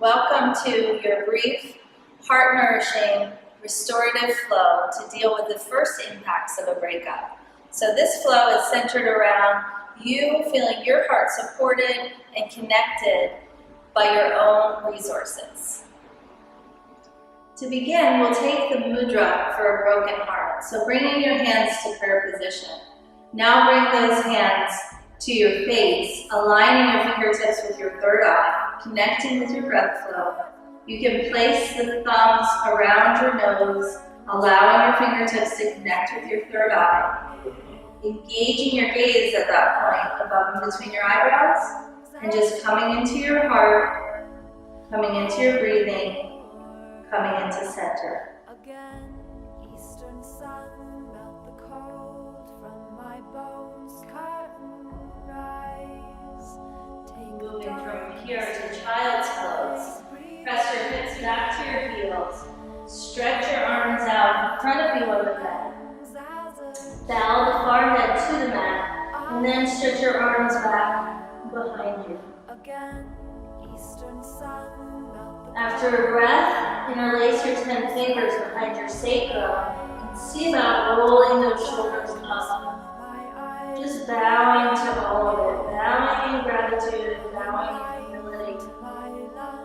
Welcome to your brief, heart-nourishing, restorative flow to deal with the first impacts of a breakup. So this flow is centered around you feeling your heart supported and connected by your own resources. To begin, we'll take the mudra for a broken heart. So bringing your hands to prayer position. Now bring those hands to your face, aligning your fingertips with your third eye, connecting with your breath flow. You can place the thumbs around your nose, allowing your fingertips to connect with your third eye, engaging your gaze at that point above and between your eyebrows, and just coming into your heart, coming into your breathing, coming into center. Again, eastern sun melt the cold from my bones, curtain rise. Moving from here to child's pose. Press your hips back to your heels. Stretch your arms out in front of you on the bed. Bow the forehead to the mat, and then stretch your arms back behind you. Again, eastern sun melt the After a breath, interlace your 10 fingers behind your sacrum and see about rolling those shoulders up. Just bowing to all of it, bowing in gratitude, bowing in humility.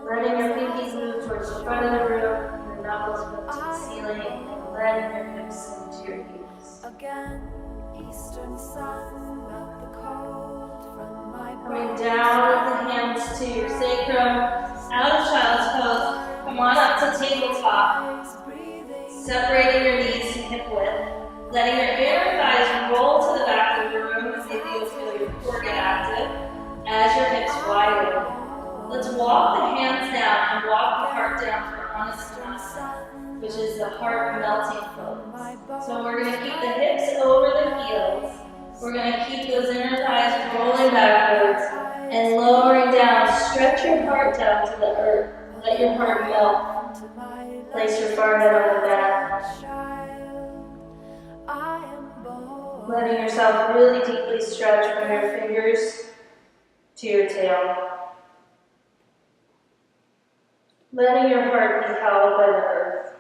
Letting your pinkies move towards the front of the room, your knuckles move to the ceiling, and letting your hips into your heels. Again, eastern sun melt the cold from my Coming bones. down with the hands to your sacrum, out of child's pose. Come on up to tabletop. Separating your knees to hip width. Letting your inner thighs roll to the back of the room as if you feel your core get active as your hips widen. Let's walk the hands down and walk the heart down for Anusthana, which is the heart melting pose. So we're going to keep the hips over the heels. We're going to keep those inner thighs rolling backwards and lowering down. Stretch your heart down to the earth. Let your heart melt. Place your forehead on the mat. Letting yourself really deeply stretch from your fingers to your tail. Letting your heart be held by the earth.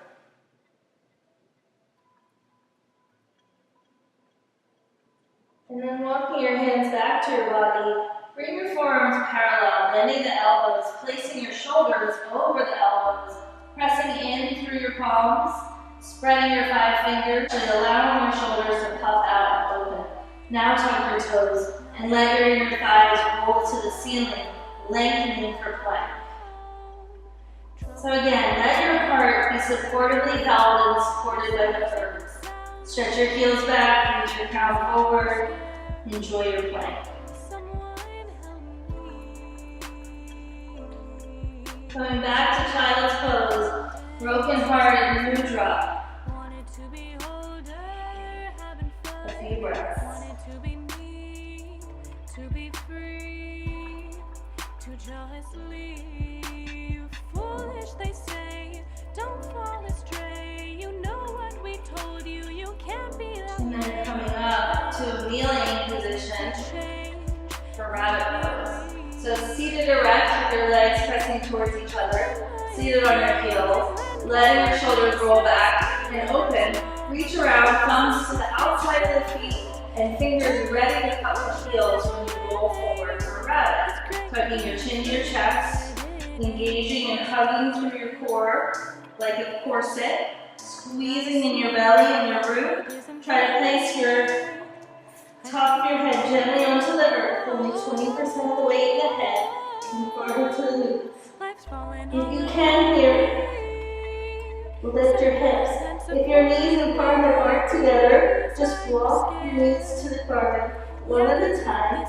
And then walking your hands back to your body, bring your forearms parallel, bending the elbows, placing your shoulders over the elbows, pressing in through your palms, spreading your 5 fingers and allowing your shoulders to puff out and open. Now tuck your toes and let your inner thighs roll to the ceiling, lengthening for plank. So again, let your heart be supportively held and supported by the earth. Stretch your heels back, reach your crown forward, enjoy your plank. Coming back to child's pose, broken heart and mudra. A few breaths. To be free, to just leave. Foolish, they say, don't fall astray. You know what we told you, you can't be that And then coming up to a kneeling position for rabbit pose. So seated erect with your legs pressing towards each other, seated on your heels, letting your shoulders roll back and open. Reach around, thumbs to the outside of the feet, and fingers ready to cup the heels when you roll forward for a rabbit. Tucking your chin to your chest, engaging and hugging through your core like a corset, squeezing in your belly and your root. Try to place your top of your head gently onto the earth, only 20% of the weight in the head, and forward to the glutes. If you can here, lift your hips. If your knees and forehead aren't together, just walk your knees to the forehead one at a time.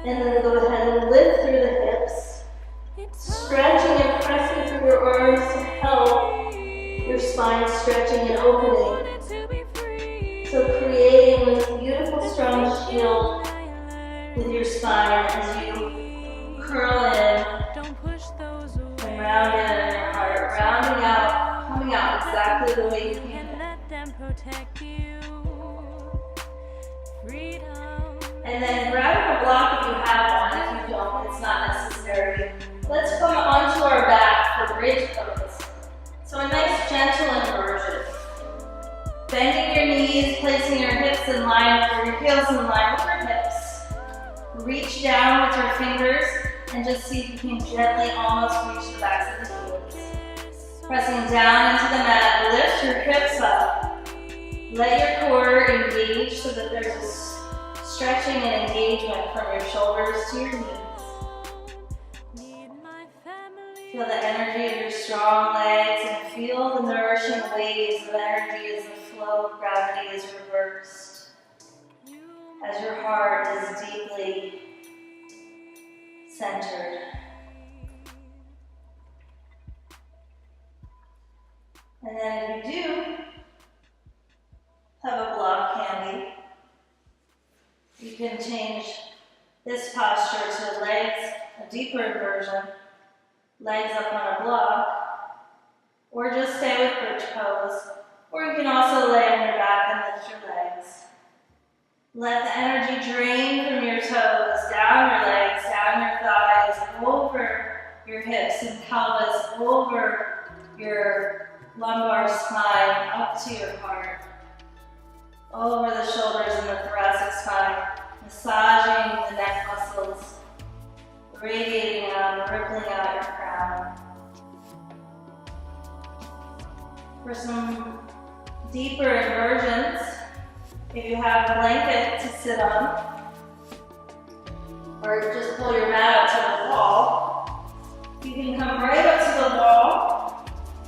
And then go ahead and lift through the hips. Stretching and pressing through your arms to help your spine stretching and opening. So creating this beautiful strong shield with your spine as you curl in and round in on your heart, rounding out, coming out exactly the way you came in. And then grab a block if you have one. If you don't, it's not necessary. Let's come onto our wrists in line with your heels, in line with your hips. Reach down with your fingers and just see if you can gently almost reach the backs of the heels. Pressing down into the mat, lift your hips up. Let your core engage so that there's a stretching and engagement from your shoulders to your knees. Feel the energy of your strong legs and feel the nourishing waves of energy as the flow of gravity is reversed. As your heart is deeply centered. And then if you do have a block handy, you can change this posture to legs, a deeper inversion, legs up on a block, or just stay with bridge pose, or you can also lay on your back and lift your legs. Let the energy drain from your toes, down your legs, down your thighs, over your hips and pelvis, over your lumbar spine, up to your heart, over the shoulders and the thoracic spine, massaging the neck muscles, radiating out, rippling out your crown. For some deeper inversions, if you have a blanket to sit on, or just pull your mat up to the wall, you can come right up to the wall,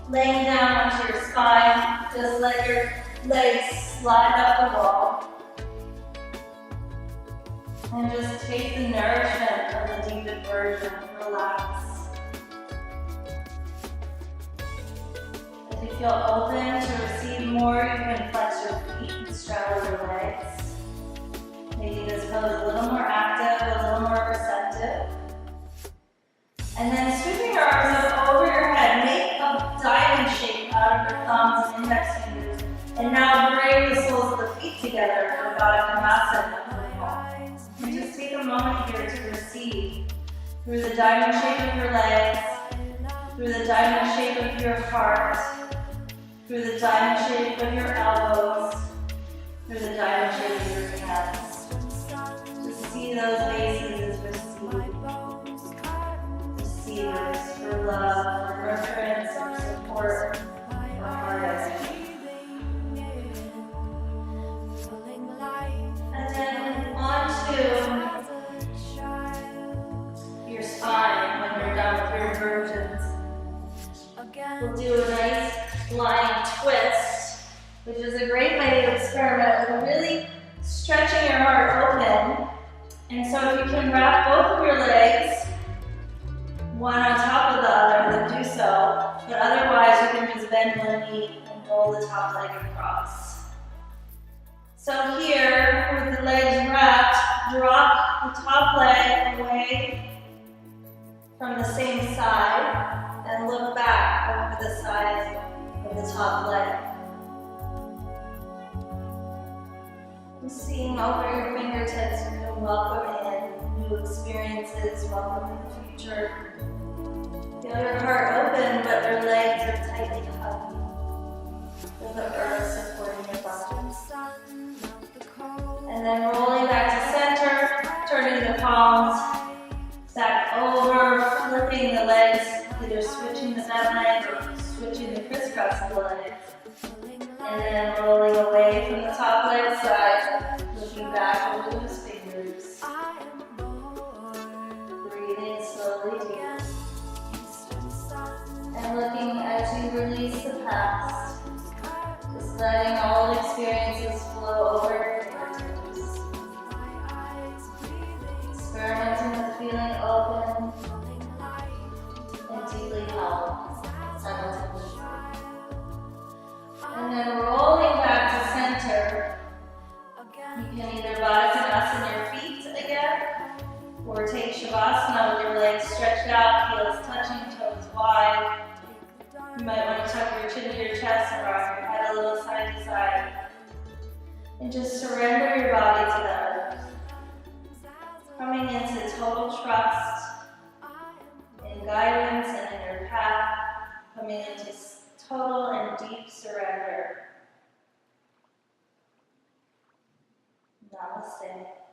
laying down onto your spine. Just let your legs slide up the wall. And just take the nourishment of the deep inversion. Relax. If you feel open to receive more, you can flex your feet and straddle your legs. Making this pose a little more active, a little more receptive. And then sweeping your arms up over your head, make a diamond shape out of your thumbs and index fingers. And now bring the soles of the feet together for Baddha Konasana. And just take a moment here to receive through the diamond shape of your legs, through the diamond shape of your heart, through the diamond shape of your elbows, through the diamond shape of your hands. Just see those bases as receivers for love, for reference, for support, for heart. And then onto your spine when you're done with your inversions. We'll do a nice lying twist, which is a great way to experiment with really stretching your heart open. And so if you can wrap both of your legs, one on top of the other, then do so. But otherwise, you can just bend one knee and roll the top leg across. So here, with the legs wrapped, drop the top leg away from the same side and look back over the side of the top leg. And seeing over your fingertips, you're going to welcome in new experiences, welcome in the future. Feel your heart open, but your legs are tightly hugged. Feel the earth supporting your body. And then rolling back to center, turning the palms back over, flipping the legs, either switching the bent leg or switching the crisscross of the legs. And then rolling away from the top leg side, looking back over those fingers. Breathing slowly deep. And looking as you release the past, just letting all experiences flow over your fingertips. Experimenting with feeling open and deeply held simultaneously. And then rolling back to center, you can either Baddha your feet again, or take Shavasana with your legs stretched out, heels touching, toes wide. You might want to tuck your chin to your chest and rock your head a little side to side. And just surrender your body to the earth. Coming into total trust in guidance and in your path. Coming into total and deep surrender. Namaste.